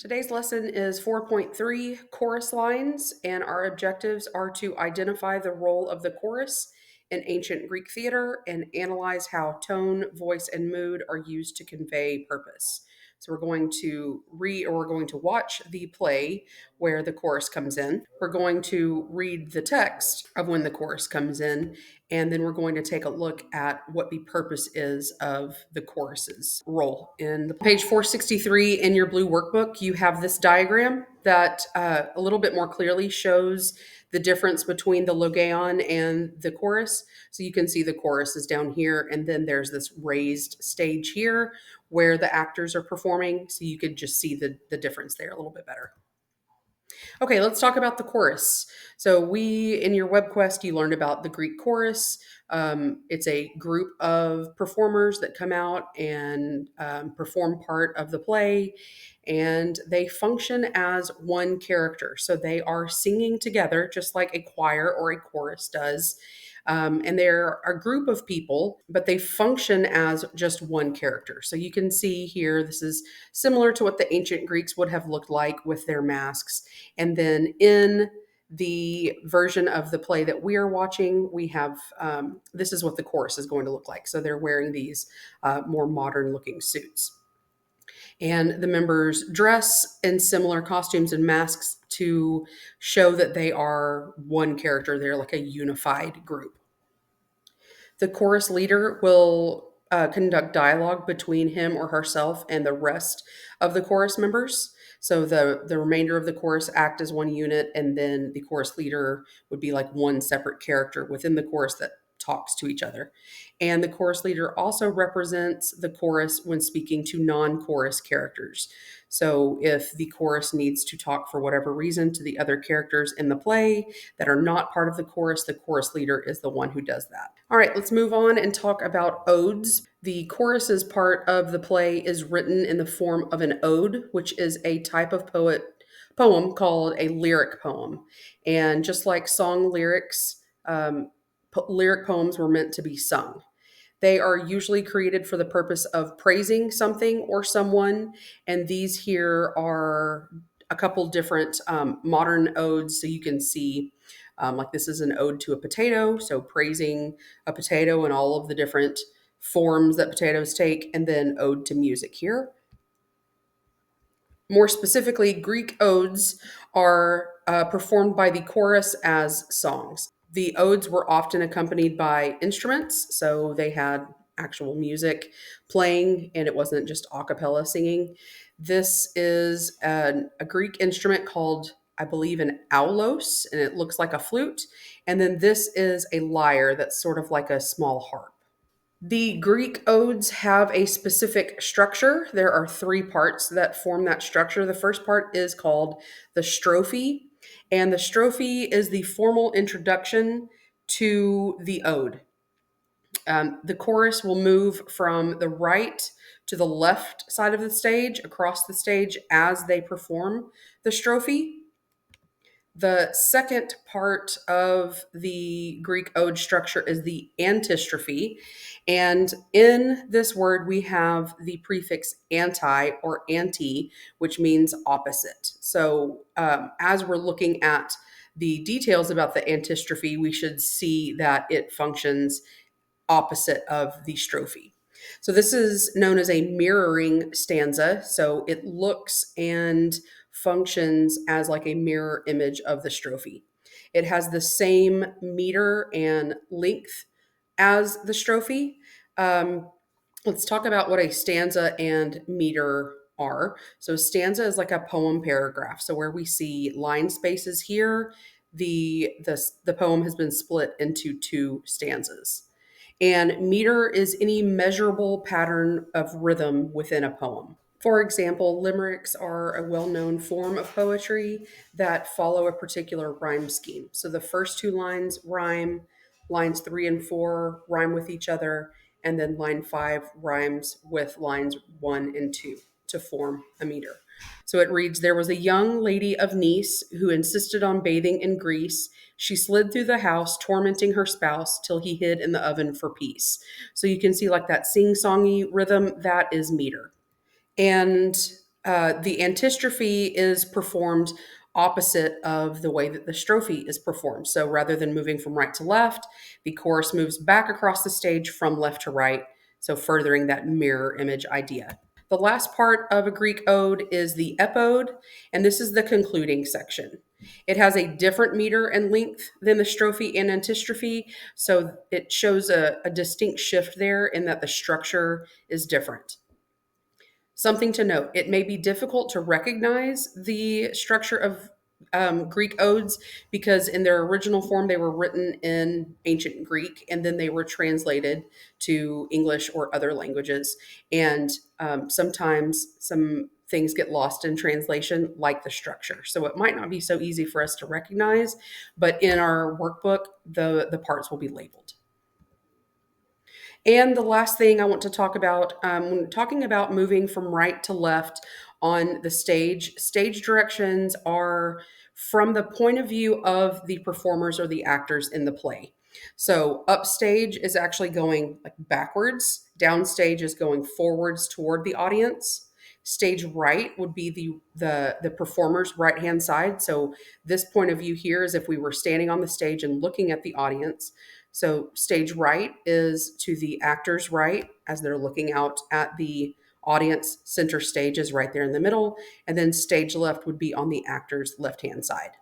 Today's lesson is 4.3 chorus lines, and our objectives are to identify the role of the chorus in ancient Greek theater and analyze how tone, voice, and mood are used to convey purpose. So we're going to read or we're going to watch the play where the chorus comes in. We're going to read the text of when the chorus comes in, and then we're going to take a look at what the purpose is of the chorus's role. In the page 463 in your blue workbook, you have this diagram that a little bit more clearly shows the difference between the logeon and the chorus. So you can see the chorus is down here, and then there's this raised stage here where the actors are performing. So you could just see the difference there a little bit better. Okay, let's talk about the chorus. So in your web quest, you learned about the Greek chorus. It's a group of performers that come out and perform part of the play, and they function as one character. So they are singing together, just like a choir or a chorus does. And they're a group of people, but they function as just one character. So you can see here, this is similar to what the ancient Greeks would have looked like with their masks. And then in the version of the play that we are watching, we have this is what the chorus is going to look like. So they're wearing these more modern looking suits. And the members dress in similar costumes and masks to show that they are one character. They're like a unified group. The chorus leader will conduct dialogue between him or herself and the rest of the chorus members. So the remainder of the chorus act as one unit, and then the chorus leader would be like one separate character within the chorus that talks to each other. And the chorus leader also represents the chorus when speaking to non-chorus characters. So if the chorus needs to talk for whatever reason to the other characters in the play that are not part of the chorus leader is the one who does that. All right, let's move on and talk about odes. The chorus's part of the play is written in the form of an ode, which is a type of poem called a lyric poem. And just like song lyrics, lyric poems were meant to be sung. They are usually created for the purpose of praising something or someone. And these here are a couple different modern odes. So you can see, like, this is an ode to a potato. So praising a potato and all of the different forms that potatoes take, and then ode to music here. More specifically, Greek odes are performed by the chorus as songs. The odes were often accompanied by instruments, so they had actual music playing, and it wasn't just a cappella singing. This is a Greek instrument called, I believe, an aulos, and it looks like a flute. And then this is a lyre that's sort of like a small harp. The Greek odes have a specific structure. There are three parts that form that structure. The first part is called the strophe, and the strophe is the formal introduction to the ode. The chorus will move from the right to the left side of the stage, across the stage, as they perform the strophe. The second part of the Greek ode structure is the antistrophe. And in this word, we have the prefix anti or anti, which means opposite. So as we're looking at the details about the antistrophe, we should see that it functions opposite of the strophe. So this is known as a mirroring stanza. So it looks and functions as like a mirror image of the strophe. It has the same meter and length as the strophe. Let's talk about what a stanza and meter are. So stanza is like a poem paragraph. So where we see line spaces here, the poem has been split into two stanzas. And meter is any measurable pattern of rhythm within a poem. For example, limericks are a well known form of poetry that follow a particular rhyme scheme. So the first two lines rhyme, lines 3 and 4 rhyme with each other, and then line 5 rhymes with lines 1 and 2 to form a meter. So it reads, there was a young lady of Nice who insisted on bathing in Greece. She slid through the house, tormenting her spouse till he hid in the oven for peace. So you can see like that sing-songy rhythm, that is meter. And The antistrophe is performed opposite of the way that the strophe is performed. So rather than moving from right to left, the chorus moves back across the stage from left to right, so furthering that mirror image idea. The last part of a Greek ode is the epode, and this is the concluding section. It has a different meter and length than the strophe and antistrophe, so it shows a distinct shift there in that the structure is different. Something to note, it may be difficult to recognize the structure of Greek odes because in their original form they were written in ancient Greek and then they were translated to English or other languages. And sometimes some things get lost in translation, like the structure. So it might not be so easy for us to recognize, but in our workbook, the parts will be labeled. And the last thing I want to talk about, when talking about moving from right to left on the stage, stage directions are from the point of view of the performers or the actors in the play. So upstage is actually going like backwards, downstage is going forwards toward the audience. Stage right would be the performer's right hand side. So this point of view here is if we were standing on the stage and looking at the audience. So stage right is to the actor's right as they're looking out at the audience. Center stage is right there in the middle. And then stage left would be on the actor's left hand side.